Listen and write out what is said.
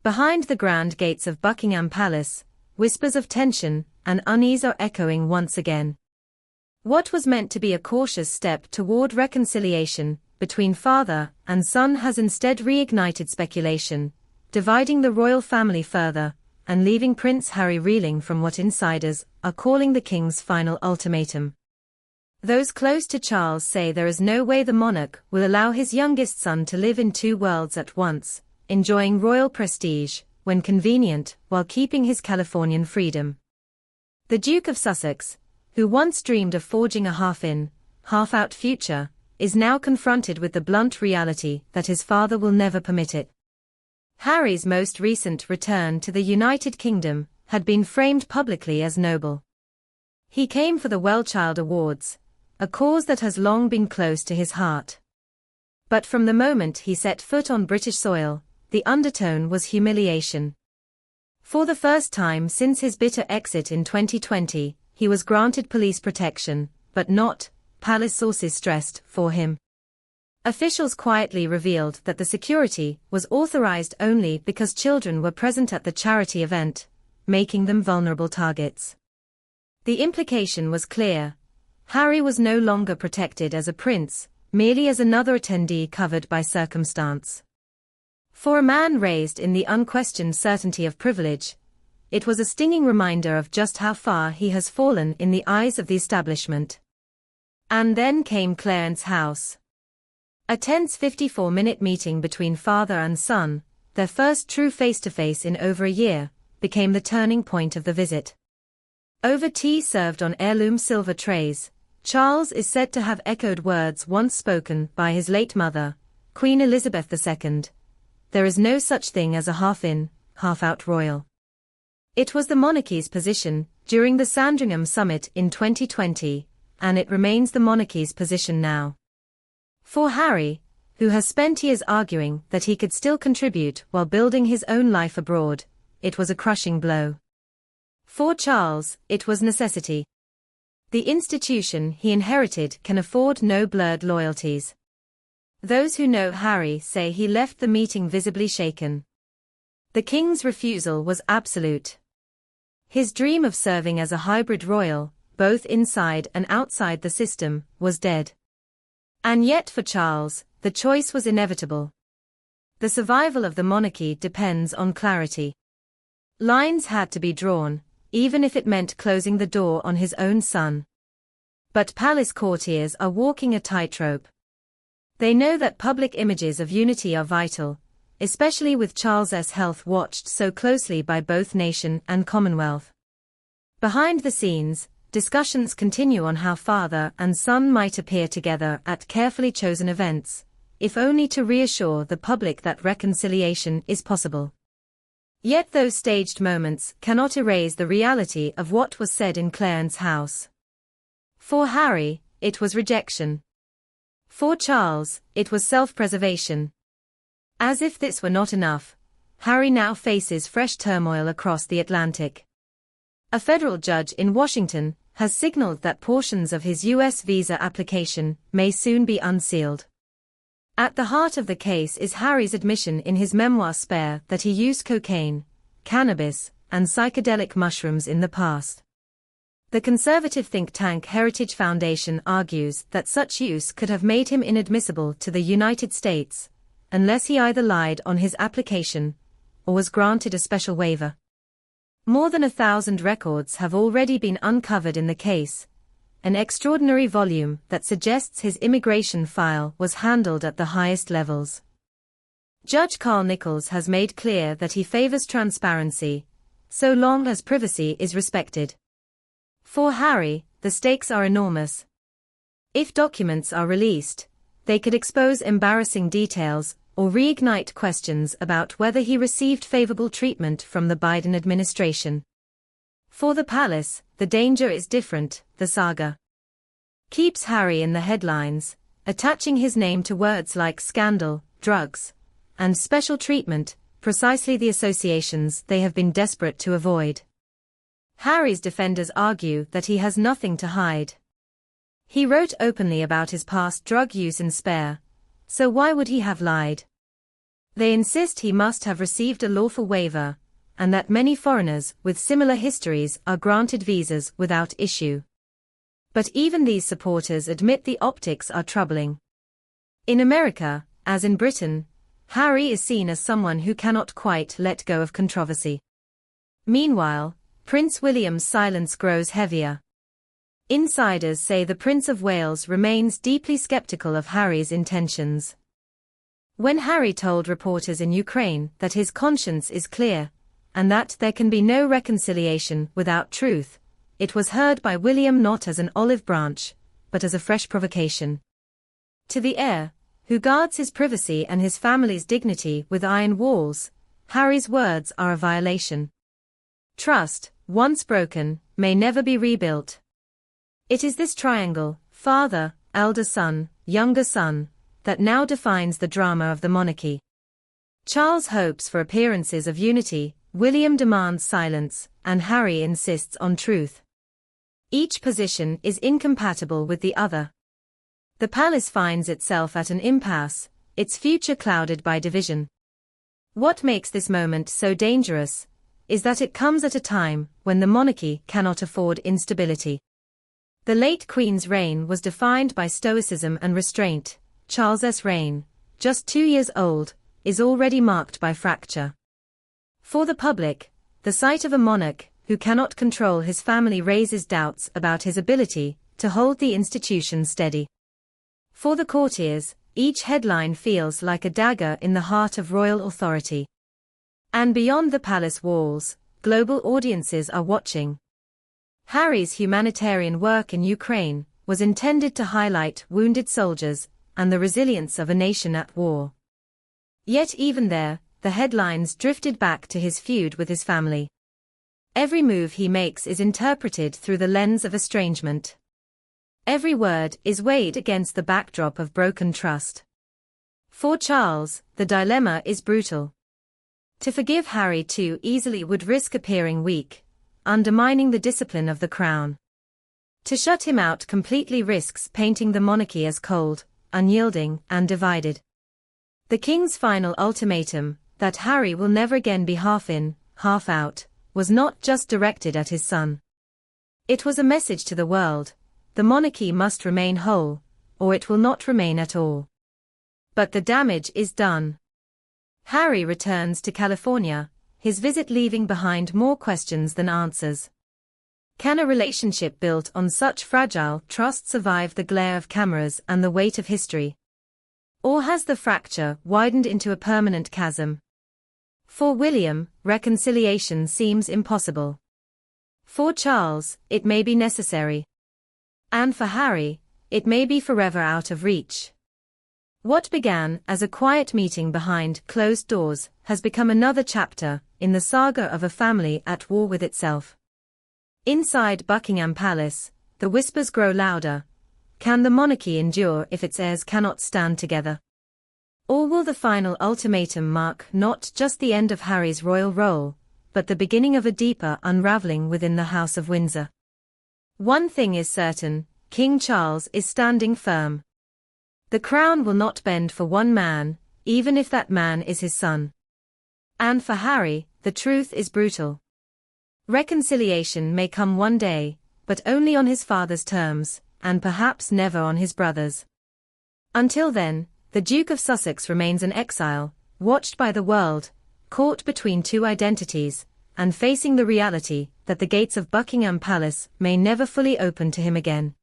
Behind the grand gates of Buckingham Palace, whispers of tension and unease are echoing once again. What was meant to be a cautious step toward reconciliation between father and son has instead reignited speculation, dividing the royal family further, and leaving Prince Harry reeling from what insiders are calling the king's final ultimatum. Those close to Charles say there is no way the monarch will allow his youngest son to live in two worlds at once, enjoying royal prestige, when convenient, while keeping his Californian freedom. The Duke of Sussex, who once dreamed of forging a half-in, half-out future, is now confronted with the blunt reality that his father will never permit it. Harry's most recent return to the United Kingdom had been framed publicly as noble. He came for the Well-Child Awards, a cause that has long been close to his heart. But from the moment he set foot on British soil, the undertone was humiliation. For the first time since his bitter exit in 2020, he was granted police protection, but not, palace sources stressed, for him. Officials quietly revealed that the security was authorized only because children were present at the charity event, making them vulnerable targets. The implication was clear. Harry was no longer protected as a prince, merely as another attendee covered by circumstance. For a man raised in the unquestioned certainty of privilege, it was a stinging reminder of just how far he has fallen in the eyes of the establishment. And then came Clarence House. A tense 54-minute meeting between father and son, their first true face-to-face in over a year, became the turning point of the visit. Over tea served on heirloom silver trays, Charles is said to have echoed words once spoken by his late mother, Queen Elizabeth II. There is no such thing as a half-in, half-out royal. It was the monarchy's position during the Sandringham summit in 2020, and it remains the monarchy's position now. For Harry, who has spent years arguing that he could still contribute while building his own life abroad, it was a crushing blow. For Charles, it was necessity. The institution he inherited can afford no blurred loyalties. Those who know Harry say he left the meeting visibly shaken. The king's refusal was absolute. His dream of serving as a hybrid royal, both inside and outside the system, was dead. And yet for Charles, the choice was inevitable. The survival of the monarchy depends on clarity. Lines had to be drawn, even if it meant closing the door on his own son. But palace courtiers are walking a tightrope. They know that public images of unity are vital, especially with Charles's health watched so closely by both nation and Commonwealth. Behind the scenes, discussions continue on how father and son might appear together at carefully chosen events, if only to reassure the public that reconciliation is possible. Yet those staged moments cannot erase the reality of what was said in Clarence House. For Harry, it was rejection. For Charles, it was self-preservation. As if this were not enough, Harry now faces fresh turmoil across the Atlantic. A federal judge in Washington has signaled that portions of his U.S. visa application may soon be unsealed. At the heart of the case is Harry's admission in his memoir Spare that he used cocaine, cannabis, and psychedelic mushrooms in the past. The conservative think tank Heritage Foundation argues that such use could have made him inadmissible to the United States, unless he either lied on his application or was granted a special waiver. More than 1,000 records have already been uncovered in the case, an extraordinary volume that suggests his immigration file was handled at the highest levels. Judge Carl Nichols has made clear that he favors transparency, so long as privacy is respected. For Harry, the stakes are enormous. If documents are released, they could expose embarrassing details or reignite questions about whether he received favorable treatment from the Biden administration. For the palace, the danger is different. The saga keeps Harry in the headlines, attaching his name to words like scandal, drugs, and special treatment, precisely the associations they have been desperate to avoid. Harry's defenders argue that he has nothing to hide. He wrote openly about his past drug use in Spare, so why would he have lied? They insist he must have received a lawful waiver, and that many foreigners with similar histories are granted visas without issue. But even these supporters admit the optics are troubling. In America, as in Britain, Harry is seen as someone who cannot quite let go of controversy. Meanwhile, Prince William's silence grows heavier. Insiders say the Prince of Wales remains deeply skeptical of Harry's intentions. When Harry told reporters in Ukraine that his conscience is clear, and that there can be no reconciliation without truth, it was heard by William not as an olive branch, but as a fresh provocation. To the heir, who guards his privacy and his family's dignity with iron walls, Harry's words are a violation. Trust, once broken, may never be rebuilt. It is this triangle, father, elder son, younger son, that now defines the drama of the monarchy. Charles hopes for appearances of unity, William demands silence, and Harry insists on truth. Each position is incompatible with the other. The palace finds itself at an impasse, its future clouded by division. What makes this moment so dangerous is that it comes at a time when the monarchy cannot afford instability. The late Queen's reign was defined by stoicism and restraint. Charles's reign, just 2 years old, is already marked by fracture. For the public, the sight of a monarch who cannot control his family raises doubts about his ability to hold the institution steady. For the courtiers, each headline feels like a dagger in the heart of royal authority. And beyond the palace walls, global audiences are watching. Harry's humanitarian work in Ukraine was intended to highlight wounded soldiers and the resilience of a nation at war. Yet even there, the headlines drifted back to his feud with his family. Every move he makes is interpreted through the lens of estrangement. Every word is weighed against the backdrop of broken trust. For Charles, the dilemma is brutal. To forgive Harry too easily would risk appearing weak, undermining the discipline of the crown. To shut him out completely risks painting the monarchy as cold, unyielding, and divided. The king's final ultimatum, that Harry will never again be half in, half out, was not just directed at his son. It was a message to the world: the monarchy must remain whole, or it will not remain at all. But the damage is done. Harry returns to California, his visit leaving behind more questions than answers. Can a relationship built on such fragile trust survive the glare of cameras and the weight of history? Or has the fracture widened into a permanent chasm? For William, reconciliation seems impossible. For Charles, it may be necessary. And for Harry, it may be forever out of reach. What began as a quiet meeting behind closed doors has become another chapter in the saga of a family at war with itself. Inside Buckingham Palace, the whispers grow louder. Can the monarchy endure if its heirs cannot stand together? Or will the final ultimatum mark not just the end of Harry's royal role, but the beginning of a deeper unraveling within the House of Windsor? One thing is certain: King Charles is standing firm. The crown will not bend for one man, even if that man is his son. And for Harry, the truth is brutal. Reconciliation may come one day, but only on his father's terms, and perhaps never on his brother's. Until then, the Duke of Sussex remains an exile, watched by the world, caught between two identities, and facing the reality that the gates of Buckingham Palace may never fully open to him again.